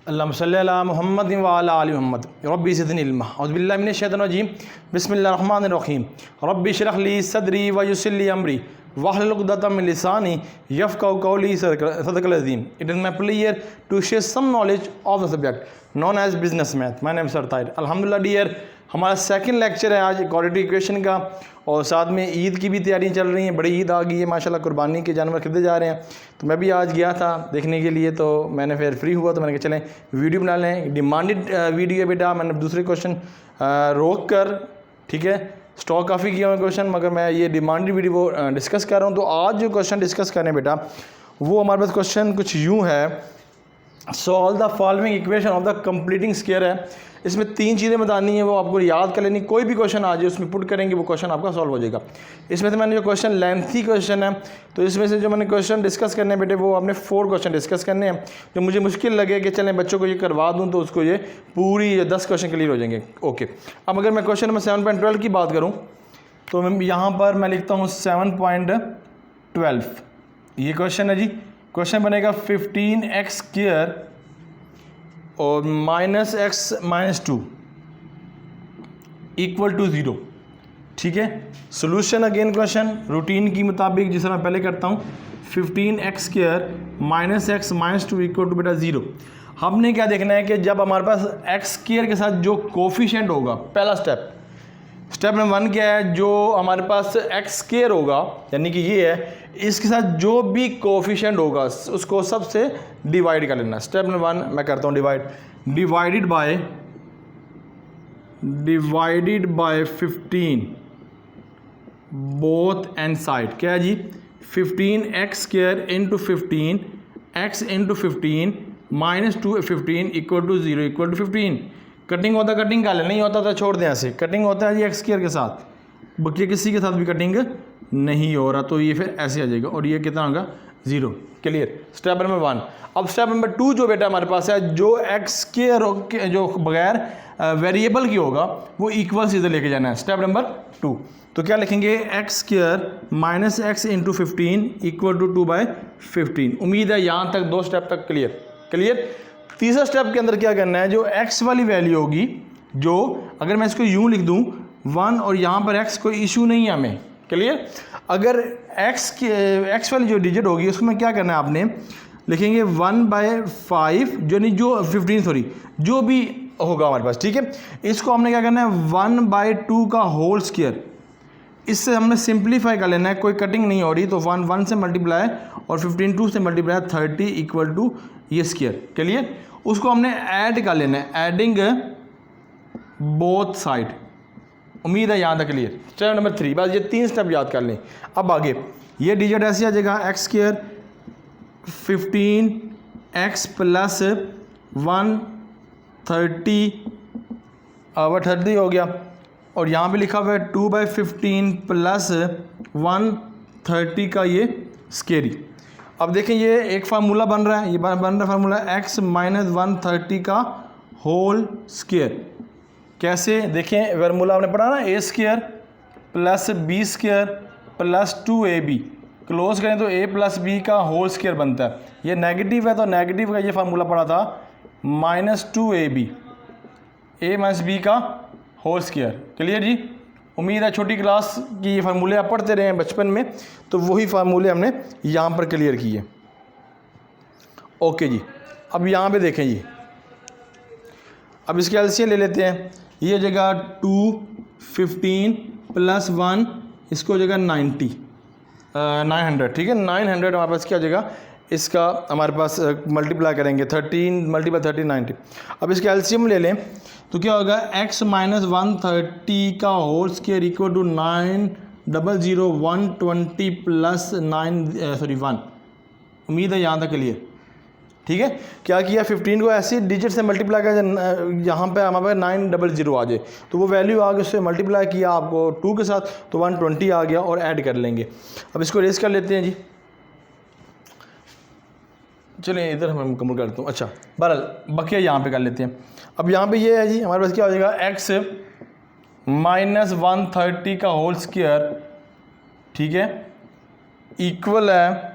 अल्लाहुम्मा सल्ली अला मुहम्मद व अला आलि मुहम्मद रब्बी ज़िदनी इल्मा औज़ु बिल्लाहि मिनश शैतानिर रजीम बिस्मिल्लाहिर रहमानिर रहीम रब्बि इश्रह ली सदरी व यस्सिर ली अमरी वाहलुल उक़दतम मिन लिसानी यफ़क़हू क़ौली सदक़ल अज़ीम। It is my player to share some knowledge of the subject non age business math. My name sir Tahir. अल्हम्दुलिल्लाह डियर, हमारा सेकंड लेक्चर है आज क्वाड्रेटिक इक्वेशन का, और साथ में ईद की भी तैयारियां चल रही हैं। बड़ी ईद आ गई है माशाल्लाह, कुर्बानी के जानवर खरीदे जा रहे हैं। तो मैं भी आज गया था देखने के लिए, तो मैंने फिर फ्री हुआ तो मैंने कहा चलें वीडियो बना लें। डिमांडेड वीडियो है बेटा, मैंने दूसरे क्वेश्चन रोक कर, ठीक है, स्टॉक काफ़ी किया हुआ क्वेश्चन, मगर मैं ये डिमांडेड वीडियो डिस्कस कर रहा हूँ। तो आज जो क्वेश्चन डिस्कस करें बेटा, वो हमारे पास क्वेश्चन कुछ यूँ है, solve the following equation of the completing square है। इसमें तीन चीज़ें बतानी है, वो आपको याद कर लेनी। कोई भी क्वेश्चन आ जाए उसमें पुट करेंगे, वो क्वेश्चन आपका सॉल्व हो जाएगा। इसमें से मैंने जो क्वेश्चन लेंथी क्वेश्चन है, तो इसमें से जो मैंने क्वेश्चन डिस्कस करने हैं बेटे, वो आपने 4 क्वेश्चन डिस्कस करने हैं। जो मुझे मुश्किल लगे कि चलें बच्चों को ये करवा दूँ, तो उसको ये पूरी 10 क्वेश्चन क्लियर हो जाएंगे। ओके, अब अगर मैं क्वेश्चन नंबर 7.12 की बात करूँ, तो यहाँ पर मैं लिखता हूँ 7.12। ये क्वेश्चन है जी। क्वेश्चन बनेगा 15x स्क्वायर और -x-2 इक्वल टू 0। ठीक है, सोल्यूशन अगेन क्वेश्चन रूटीन की मुताबिक जिस तरह पहले करता हूँ, 15x square -x-2 equal to बेटा 0। हमने क्या देखना है कि जब हमारे पास x स्क्वायर के साथ जो कोफिशिएंट होगा, पहला स्टेप नंबर 1 क्या है, जो हमारे पास x स्क्वायर होगा यानी कि ये है, इसके साथ जो भी कोफिशिएंट होगा उसको सबसे डिवाइड कर लेना। स्टेप नंबर 1 मैं करता हूँ divided by 15 both and side. क्या है जी, 15x square into 15 x into 15 -2 15 equal to 0 equal to 15। Cutting होता कटिंग का ले, नहीं होता तो छोड़ दें ऐसे। कटिंग होता है जी एक्स स्क्वायर के साथ, बाकी किसी के साथ भी कटिंग नहीं हो रहा, तो ये फिर ऐसे आ जाएगा, और ये कितना होगा 0। Clear, step number 1। अब स्टेप नंबर 2 जो बेटा हमारे पास है, जो एक्स स्क्वायर जो बगैर वेरिएबल की होगा वो इक्वल सीधे लेके जाना है। स्टेप नंबर 2, तो क्या लिखेंगे, x square minus x into 15 equal to 2/15। उम्मीद है यहाँ तक 2 स्टेप तक क्लियर। तीसरा स्टेप के अंदर क्या करना है, जो x वाली वैल्यू होगी, जो अगर मैं इसको यूँ लिख दूँ 1 और यहाँ पर x कोई इशू नहीं है हमें। क्लियर, अगर x वाली जो डिजिट होगी उसमें क्या करना है, आपने लिखेंगे 1/5 जो 15 सॉरी जो भी होगा हमारे पास। ठीक है, इसको हमने क्या करना है 1/2 का होल स्क्वायर, इससे हमने सिंप्लीफाई कर लेना है। कोई कटिंग नहीं हो रही, तो 1 से मल्टीप्लाई और 15 2 से मल्टीप्लाई 30 इक्वल टू ये स्क्वायर। क्लियर, उसको हमने ऐड कर लेना है, एडिंग बोथ साइड। उम्मीद है यहाँ तक क्लियर। स्टेप नंबर 3, बस ये 3 स्टेप याद कर लें। अब आगे ये डिजिट ऐसे आ जाएगा, एक्स स्क्वायर 15x प्लस 130 30 हो गया, और यहाँ पे लिखा हुआ है 2/15 प्लस 130 का ये स्क्वायर। अब देखें ये एक फार्मूला बन रहा है, ये बन रहा फार्मूला x माइनस 130 का होल स्क्वायर। कैसे देखें, फार्मूला आपने पढ़ा ना, a square plus b square plus 2ab, close करें तो a प्लस b का होल स्क्वायर बनता है। ये नेगेटिव है तो नेगेटिव का ये फार्मूला पढ़ा था -2ab, a माइनस b का होल स्क्वायर। क्लियर जी, उम्मीद है छोटी क्लास की ये फार्मूले आप पढ़ते रहे हैं बचपन में, तो वही फार्मूले हमने यहाँ पर क्लियर किए। ओके जी, अब यहाँ पे देखें जी, अब इसके एलसीएम ले लेते हैं। ये जगह 2 15 प्लस 1, इसको हो जाएगा 900। ठीक है, 900 हमारे पास क्या हो जाएगा, इसका हमारे पास मल्टीप्लाई करेंगे 13 मल्टीप्लाई 30 90। अब इसके एलसीएम ले लें तो क्या होगा, x माइनस 130 का whole square equal to 900 120 plus 1। उम्मीद है यहाँ तक क्लियर। ठीक है, क्या किया, 15 को ऐसे डिजिट से मल्टीप्लाई किया, यहाँ पे हमारे पास 900 आ जाए, तो वो वैल्यू आ गई, उससे मल्टीप्लाई किया आपको 2 के साथ, तो 120 आ गया, और ऐड कर लेंगे। अब इसको रेस कर लेते हैं जी। चलिए इधर हम मुकम्मल करता हूँ। अच्छा, बहरहाल बकिया यहाँ पे कर लेते हैं। अब यहाँ पे ये है जी, हमारे पास क्या हो जाएगा, x माइनस 130 का होल स्क्वायर, ठीक है, इक्वल है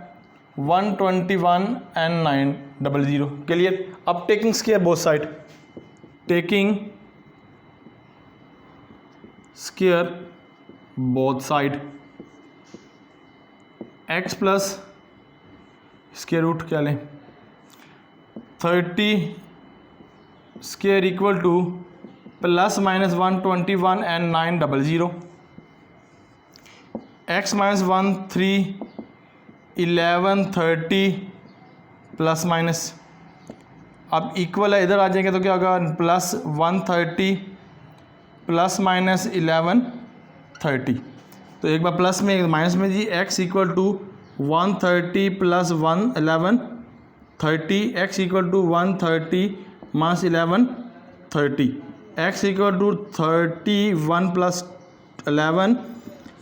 121 and 900. क्लियर. अब taking square both side, taking square both side, x plus square root क्या लें 30 स्क्वायर equal to plus minus 121 and 900, x minus 1 3 11 30 plus minus. अब इक्वल है, इधर आ जाएंगे तो क्या होगा प्लस 130 प्लस माइनस 1130. तो एक बार प्लस में एक माइनस में जी. x equal to 130 plus 1130, x equal to 130 minus 1130, x equal to 31 plus 11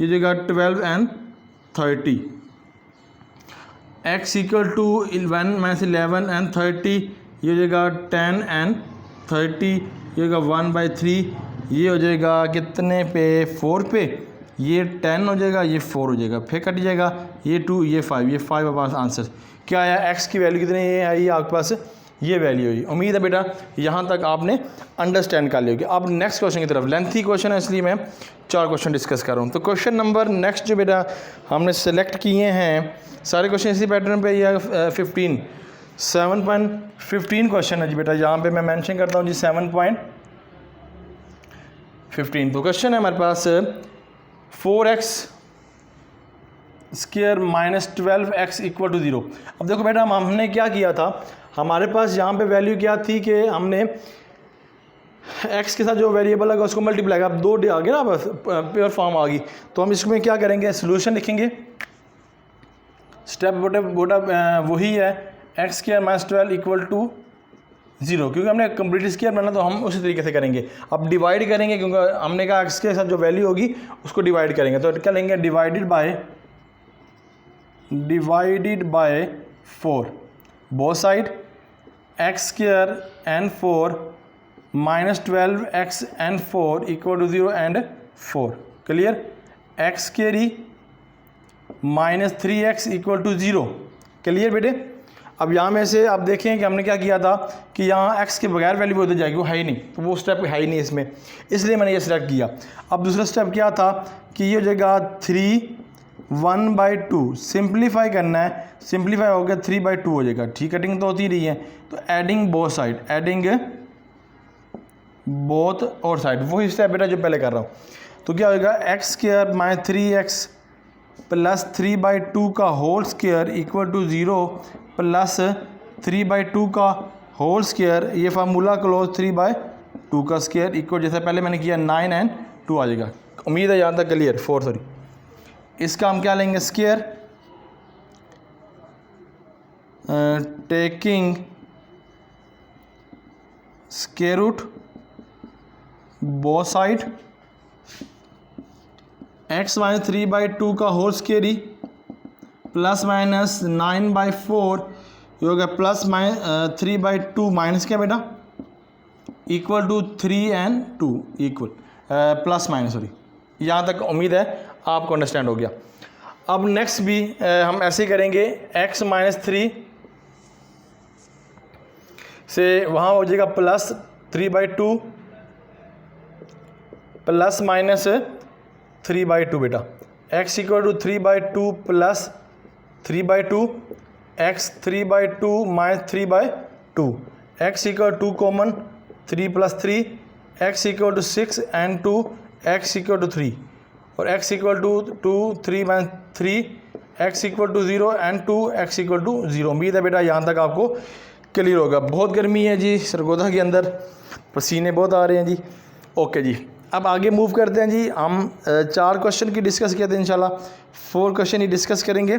ये जगह 12 and 30, x equal to 1 minus 11 and 30 ये हो जाएगा 10 एंड 30, ये होगा 1/3, ये हो जाएगा कितने पे 4 पे, ये 10 हो जाएगा, ये 4 हो जाएगा, फिर कट जाएगा, ये 2 ये 5, ये 5 हमारे पास आंसर. क्या आया x की वैल्यू कितनी है आई आपके पास, ये वैल्यू हुई. उम्मीद है बेटा यहाँ तक आपने अंडरस्टैंड कर ली होगी. अब नेक्स्ट क्वेश्चन की तरफ, लेंथी क्वेश्चन है इसलिए मैं 4 क्वेश्चन डिस्कस कर रहा हूँ. तो क्वेश्चन नंबर नेक्स्ट जो बेटा हमने सेलेक्ट किए हैं सारे क्वेश्चन इसी पैटर्न पे, या 7.15 क्वेश्चन है जी बेटा. यहाँ पे मैं मेंशन करता हूँ जी 7.15. तो क्वेश्चन है हमारे पास 4x square minus 12x equal to 0. अब देखो बेटा हमने क्या किया था, हमारे पास यहाँ पे वैल्यू क्या थी कि हमने x के साथ जो वेरिएबल है उसको मल्टीप्लाई, अब 2 आ गया ना, बस प्योर फॉर्म आ गई. तो हम इसमें क्या करेंगे, सोल्यूशन लिखेंगे. स्टेप बोटा वही है x square minus 12 equal to 0, क्योंकि हमने कंप्लीट स्क्वायर बनाना तो हम उसी तरीके से करेंगे. अब डिवाइड करेंगे क्योंकि हमने कहा x के साथ जो वैल्यू होगी उसको डिवाइड करेंगे. तो क्या लेंगे, divided by 4 both side, x square and 4 minus 12x and 4 equal to 0 and 4. Clear. x square ही minus 3x equal to 0. Clear बेटे. अब यहाँ में से आप देखें कि हमने क्या किया था कि यहाँ x के बगैर वैल्यू होती जाएगी, वो है ही नहीं, तो वो स्टेप है ही नहीं इसमें, इसलिए मैंने ये सिलेक्ट किया. अब दूसरा स्टेप क्या था कि ये हो जाएगा 3 1/2, सिंप्लीफाई करना है, सिंप्लीफाई हो गया 3/2 हो जाएगा. ठीक, कटिंग तो होती रही है. तो adding both side, adding both और साइड, वही स्टेप बेटा जो पहले कर रहा हूँ. तो क्या होगा x square minus 3x plus 3/2 का whole square equal to 0 plus 3/2 का होल स्क्वायर, ये फार्मूला क्लोज 3/2 का स्क्वायर इक्वल, जैसे पहले मैंने किया 9 एंड 2 आ जाएगा. उम्मीद है यहाँ तक क्लियर. 4 सॉरी. इसका हम क्या लेंगे, square taking square root both side, x minus 3/2 का होल स्क्वायर ही प्लस माइनस 9/4 ये हो गया प्लस 3/2 माइनस क्या बेटा equal to 3 and 2 equal plus minus sorry. यहाँ तक उम्मीद है आपको अंडरस्टैंड हो गया. अब नेक्स्ट भी हम ऐसे ही करेंगे, x माइनस 3 से वहाँ हो जाएगा प्लस 3/2 प्लस माइनस 3/2 बेटा. x equal to 3/2 plus 3/2, x 3/2 minus 3/2, x equal to common 3 plus 3, x equal to 6 and 2, x equal to 3 और x equal to 2 3 minus 3, x equal to 0 and 2, x equal to 0. उम्मीद है बेटा यहाँ तक आपको clear होगा. बहुत गर्मी है जी सरगोधा के अंदर, पसीने बहुत आ रहे हैं जी. ओके जी, अब आगे मूव करते हैं जी. हम 4 क्वेश्चन की डिस्कस किए थे, इंशाल्लाह 4 क्वेश्चन ही डिस्कस करेंगे.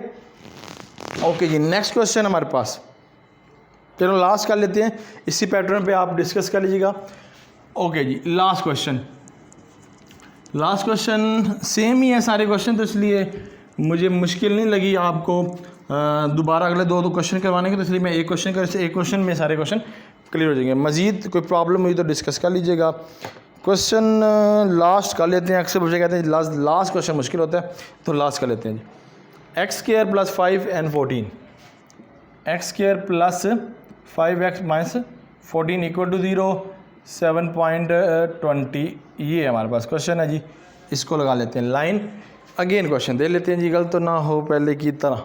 ओके जी, नेक्स्ट क्वेश्चन हमारे पास, चलो लास्ट कर लेते हैं, इसी पैटर्न पे आप डिस्कस कर लीजिएगा. ओके जी, लास्ट क्वेश्चन सेम ही है सारे क्वेश्चन, तो इसलिए मुझे मुश्किल नहीं लगी आपको दोबारा अगले 2 क्वेश्चन करवाने के, तो इसलिए मैं एक क्वेश्चन में सारे क्वेश्चन क्लियर हो जाएंगे. मज़ीद कोई प्रॉब्लम हुई तो डिस्कस कर लीजिएगा. क्वेश्चन लास्ट कर लेते हैं. अक्सर मुझे कहते हैं लास्ट क्वेश्चन मुश्किल होता है, तो लास्ट कर लेते हैं जी. x² plus 5 and 14 x square plus 5x minus 14 equal to 0 7.20 ये हमारे पास क्वेश्चन है जी। इसको लगा लेते हैं लाइन। अगेन क्वेश्चन दे लेते हैं जी, गलत तो ना हो पहले की तरह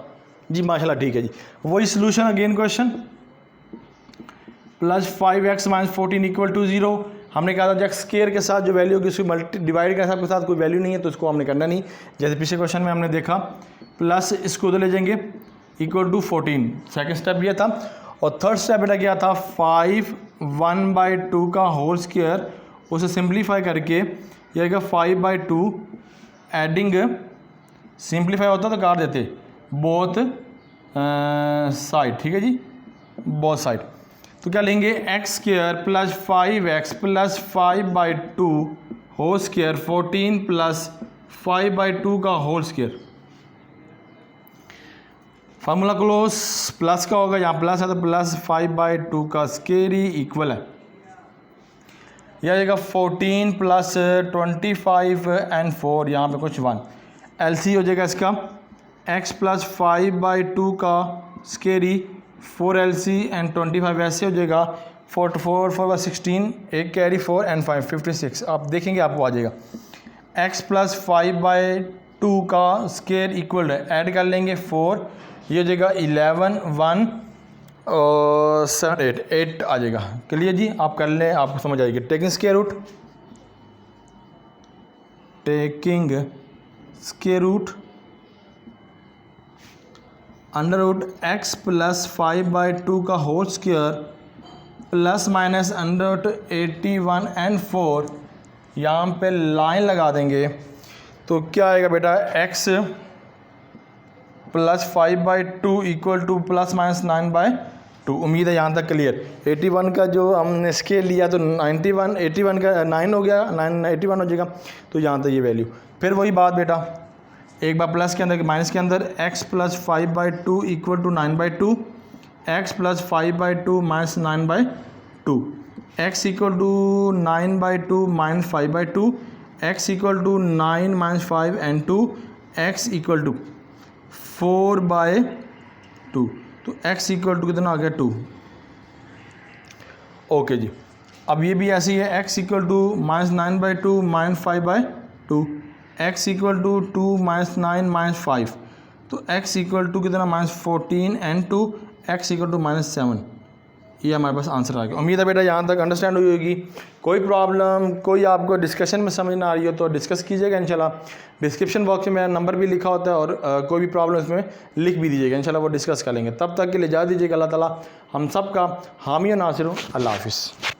जी। माशाल्लाह ठीक है जी। वही solution again question plus 5x minus 14 equal to 0। हमने कहा था जब स्केयर के साथ जो वैल्यू होगी उसकी मल्टी डिवाइड के साथ कोई वैल्यू नहीं है तो उसको हमने करना नहीं, जैसे पिछले क्वेश्चन में हमने देखा। प्लस इसको उधर ले जाएंगे इक्वल टू 14, सेकंड स्टेप ये था। और थर्ड स्टेप बेटा क्या था 5 1/2 का होल स्क्वायर, उसे सिंप्लीफाई करके ये आएगा 5/2 एडिंग, सिंप्लीफाई होता तो काट देते बोथ साइड, ठीक है जी, बोथ साइड। तो क्या लेंगे x square plus 5x plus 5/2 whole square 14 plus 5/2 का whole square. Formula close, plus का होगा, यहाँ प्लस है तो प्लस 5/2 का स्क्वायर ही इक्वल है। यह आएगा 14 प्लस 25 एंड 4, यहाँ पे कुछ 1 LC हो जाएगा इसका x प्लस 5/2 का स्क्वायर ही 4 LC एंड 25 ऐसे हो जाएगा 4 4 16, एक कैरी 4 एंड 5 56। आप देखेंगे आपको आ जाएगा x प्लस 5/2 का स्क्वायर इक्वल है, ऐड कर लेंगे 4, ये हो जाएगा 11 1 और 7 8 आ जाएगा। क्लियर जी, आप कर लें, आपको समझ आएगी। Taking square root, taking square root under root x plus 5/2 का whole square plus minus under root 81 and 4, यहाँ पे लाइन लगा देंगे तो क्या आएगा बेटा x plus 5/2 equal to plus minus 9/2। उम्मीद है यहाँ तक क्लियर। 81 का जो हमने स्केल लिया तो 91, 81 का 9 हो गया, 81 हो जाएगा, तो यहाँ तक ये वैल्यू। फिर वही बात बेटा, एक बार प्लस के अंदर माइनस के अंदर x plus 5/2 equal to 9/2, x plus 5/2 minus 9/2, x equal to 9/2 minus 5/2, x equal to 9 minus 5 and 2, x equal to 4/2, तो x इक्वल टू कितना आ गया 2। ओके जी, अब ये भी ऐसे ही है, x equal to minus 9/2 minus 5/2, x equal to 2 minus 9 minus 5, तो x इक्वल टू कितना minus 14 and 2, x equal to minus 7। ये हमारे पास आंसर आ गया। उम्मीद है बेटा यहाँ तक अंडरस्टैंड हुई होगी। कोई प्रॉब्लम, कोई आपको डिस्कशन में समझ ना आ रही हो तो डिस्कस कीजिएगा इंशाल्लाह। डिस्क्रिप्शन बॉक्स में मेरा नंबर भी लिखा होता है और कोई भी प्रॉब्लम इसमें लिख भी दीजिएगा, इंशाल्लाह वो डिस्कस कर लेंगे। तब तक के लिए जा दीजिएगा। अल्लाह ताला हम सब का हामी और नासिर हो। अल्लाह हाफिज़।